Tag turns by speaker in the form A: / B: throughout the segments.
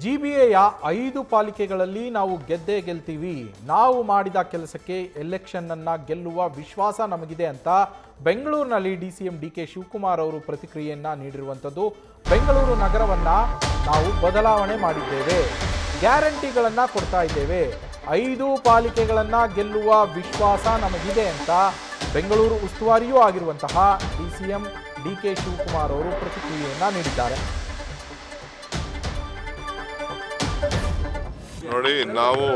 A: ಜಿಬಿಎಯ 5 ಪಾಲಿಕೆಗಳಲ್ಲಿ ನಾವು ಗೆದ್ದೇ ಗೆಲ್ತೀವಿ. ನಾವು ಮಾಡಿದ ಕೆಲಸಕ್ಕೆ ಎಲೆಕ್ಷನ್ನನ್ನು ಗೆಲ್ಲುವ ವಿಶ್ವಾಸ ನಮಗಿದೆ ಅಂತ ಬೆಂಗಳೂರಿನಲ್ಲಿ ಡಿಸಿಎಂ ಡಿಕೆ ಶಿವಕುಮಾರ್ ಅವರು ಪ್ರತಿಕ್ರಿಯೆಯನ್ನು ನೀಡಿರುವಂಥದ್ದು. ಬೆಂಗಳೂರು ನಗರವನ್ನು ನಾವು ಬದಲಾವಣೆ ಮಾಡಿದ್ದೇವೆ, ಗ್ಯಾರಂಟಿಗಳನ್ನು ಕೊಡ್ತಾ ಇದ್ದೇವೆ, 5 ಪಾಲಿಕೆಗಳನ್ನು ಗೆಲ್ಲುವ ವಿಶ್ವಾಸ ನಮಗಿದೆ ಅಂತ ಬೆಂಗಳೂರು ಉಸ್ತುವಾರಿಯೂ ಆಗಿರುವಂತಹ ಡಿಸಿಎಂ ಡಿಕೆ ಶಿವಕುಮಾರ್ ಅವರು ಪ್ರತಿಕ್ರಿಯೆಯನ್ನು ನೀಡಿದ್ದಾರೆ.
B: ನೋಡಿ, ನಾವು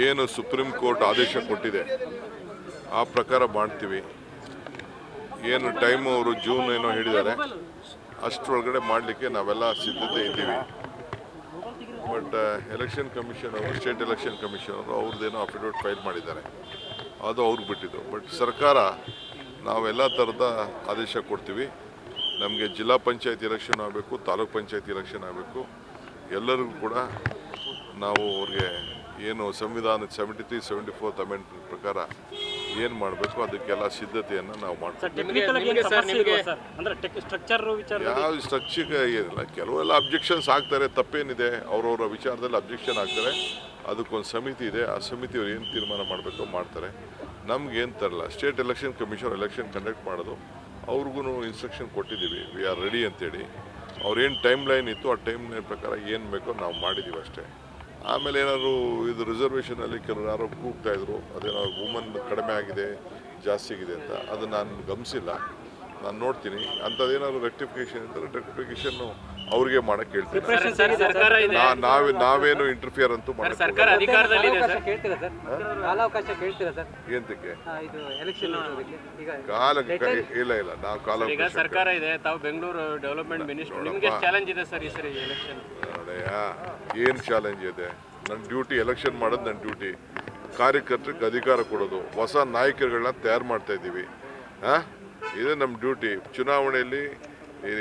B: ಏನು ಸುಪ್ರೀಂ ಕೋರ್ಟ್ ಆದೇಶ ಕೊಟ್ಟಿದೆ ಆ ಪ್ರಕಾರ ಮಾಡ್ತೀವಿ. ಏನು ಟೈಮು ಅವರು ಜೂನ್ ಏನೋ ಹೇಳಿದ್ದಾರೆ, ಅಷ್ಟರೊಳಗಡೆ ಮಾಡಲಿಕ್ಕೆ ನಾವೆಲ್ಲ ಸಿದ್ಧತೆ ಇದ್ದೀವಿ. ಬಟ್ ಎಲೆಕ್ಷನ್ ಕಮಿಷನ್ ಅವರು, ಸ್ಟೇಟ್ ಎಲೆಕ್ಷನ್ ಕಮಿಷನ್ ಅವರು ಅವ್ರದ್ದೇನೋ ಅಫಿಡವಿಟ್ ಫೈಲ್ ಮಾಡಿದ್ದಾರೆ, ಅದು ಅವ್ರಿಗೆ ಬಿಟ್ಟಿದ್ದು. ಬಟ್ ಸರ್ಕಾರ ನಾವೆಲ್ಲ ಥರದ ಆದೇಶ ಕೊಡ್ತೀವಿ. ನಮಗೆ ಜಿಲ್ಲಾ ಪಂಚಾಯತ್ ಎಲೆಕ್ಷನ್ ಆಗಬೇಕು, ತಾಲೂಕ್ ಪಂಚಾಯತ್ ಎಲೆಕ್ಷನ್ ಆಗಬೇಕು, ಎಲ್ಲರಿಗೂ ಕೂಡ ನಾವು ಅವ್ರಿಗೆ ಏನು ಸಂವಿಧಾನದ 73, 74th ಅಮೆಂಡ್ಮೆಂಟ್ ಪ್ರಕಾರ ಏನು ಮಾಡಬೇಕು ಅದಕ್ಕೆಲ್ಲ ಸಿದ್ಧತೆಯನ್ನು ನಾವು ಮಾಡ್ತೀವಿ. ಯಾವ ಸ್ಟ್ರಕ್ಚರ್ ಏನಿಲ್ಲ, ಕೆಲವೆಲ್ಲ ಅಬ್ಜೆಕ್ಷನ್ಸ್ ಆಗ್ತಾರೆ, ತಪ್ಪೇನಿದೆ, ಅವ್ರವ್ರ ವಿಚಾರದಲ್ಲಿ ಅಬ್ಜೆಕ್ಷನ್ ಆಗ್ತಾರೆ. ಅದಕ್ಕೊಂದು ಸಮಿತಿ ಇದೆ, ಆ ಸಮಿತಿಯವ್ರು ಏನು ತೀರ್ಮಾನ ಮಾಡಬೇಕು ಮಾಡ್ತಾರೆ. ನಮ್ಗೇನು ತರಲ್ಲ, state election commission election conduct ಮಾಡೋದು, ಅವ್ರಿಗೂ ಇನ್ಸ್ಟ್ರಕ್ಷನ್ ಕೊಟ್ಟಿದ್ದೀವಿ, ವಿ ಆರ್ ರೆಡಿ ಅಂತೇಳಿ. ಅವ್ರೇನು ಟೈಮ್ ಲೈನ್ ಇತ್ತು ಆ ಟೈಮ್ ಲೈನ್ ಪ್ರಕಾರ ಏನು ಬೇಕೋ ನಾವು ಮಾಡಿದ್ದೀವಿ ಅಷ್ಟೇ. ಆಮೇಲೆ ಏನಾದ್ರು ಇದು ರಿಸರ್ವೇಷನಲ್ಲಿ ಕೆಲವರು ಯಾರೋ ಕೂಗ್ತಾಯಿದ್ರು, ಅದೇನೋ ವುಮನ್ ಕಡಿಮೆ ಆಗಿದೆ ಜಾಸ್ತಿ ಆಗಿದೆ ಅಂತ, ಅದು ನಾನು ಗಮನಿಸಿಲ್ಲ. ನಾನು ನೋಡ್ತೀನಿ, ಅಂಥದ್ದೇನಾದ್ರು ರೆಕ್ಟಿಫಿಕೇಷನ್ ಇದ್ದರೆ ರೆಕ್ಟಿಫಿಕೇಷನ್ನು ಅವ್ರಿಗೆ ಮಾಡಕ್ಕೆ ಹೇಳ್ತೀನಿ. ನಾವೇನು ಇಂಟರ್ಫಿಯರ್ ಅಂತೂ ಮಾಡಕ್ಕೆ ಇಲ್ಲ ನಾವು ಕಾಲ
C: ಸರ್ಕಾರ ಇದೆ, ತಾವು ಬೆಂಗಳೂರು ಡೆವಲಪ್ಮೆಂಟ್ ಮಿನಿಸ್ಟರ್, ನಿಮಗೆ ಚಾಲೆಂಜ್ ಇದೆ ಸರ್ ಈ ಸರಿ ಎಲೆಕ್ಷನ್?
B: ಏನು ಚಾಲೆಂಜ್ ಇದೆ? ನನ್ನ ಡ್ಯೂಟಿ ಎಲೆಕ್ಷನ್ ಮಾಡೋದು, ನನ್ನ ಡ್ಯೂಟಿ ಕಾರ್ಯಕರ್ತರಿಗೆ ಅಧಿಕಾರ ಕೊಡೋದು, ಹೊಸ ನಾಯಕರುಗಳನ್ನ ತಯಾರು ಮಾಡ್ತಾ ಇದ್ದೀವಿ. ಇದೇ ನಮ್ಮ ಡ್ಯೂಟಿ. ಚುನಾವಣೆಯಲ್ಲಿ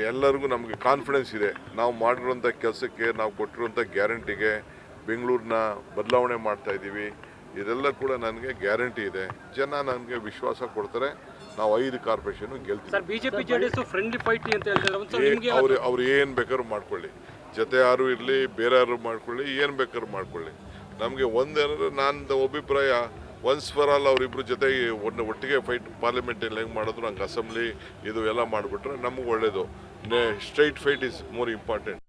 B: ಎಲ್ಲರಿಗೂ ನಮಗೆ ಕಾನ್ಫಿಡೆನ್ಸ್ ಇದೆ, ನಾವು ಮಾಡಿರುವಂಥ ಕೆಲಸಕ್ಕೆ, ನಾವು ಕೊಟ್ಟಿರುವಂಥ ಗ್ಯಾರಂಟಿಗೆ ಬೆಂಗಳೂರನ್ನ ಬದಲಾವಣೆ ಮಾಡ್ತಾ ಇದ್ದೀವಿ. ಇದೆಲ್ಲ ಕೂಡ ನನಗೆ ಗ್ಯಾರಂಟಿ ಇದೆ. ಜನ ನನಗೆ ವಿಶ್ವಾಸ ಕೊಡ್ತಾರೆ, ನಾವು 5 ಕಾರ್ಪೊರೇಷನ್ ಗೆಲ್ತೀವಿ. ಅವ್ರು ಏನು ಬೇಕಾದ್ರೂ ಮಾಡ್ಕೊಳ್ಳಿ, ಜೊತೆ ಯಾರು ಇರಲಿ, ಬೇರೆ ಯಾರು ಮಾಡ್ಕೊಳ್ಳಿ, ಏನು ಬೇಕಾದ್ರೂ ಮಾಡ್ಕೊಳ್ಳಿ. ನಮಗೆ ಒಂದೇನಾದ್ರೆ ನನ್ನ ಅಭಿಪ್ರಾಯ, ಒನ್ಸ್ ಫಾರ್ ಆಲ್ ಅವರಿಬ್ಬರು ಜೊತೆಗೆ ಒಟ್ಟಿಗೆ ಫೈಟ್ ಪಾರ್ಲಿಮೆಂಟಲ್ಲಿ ಹೆಂಗೆ ಮಾಡಿದ್ರು ಹಂಗೆ ಅಸೆಂಬ್ಲಿ ಇದು ಎಲ್ಲ ಮಾಡಿಬಿಟ್ರೆ ನಮಗೆ ಒಳ್ಳೆಯದು. Straight fight is more important.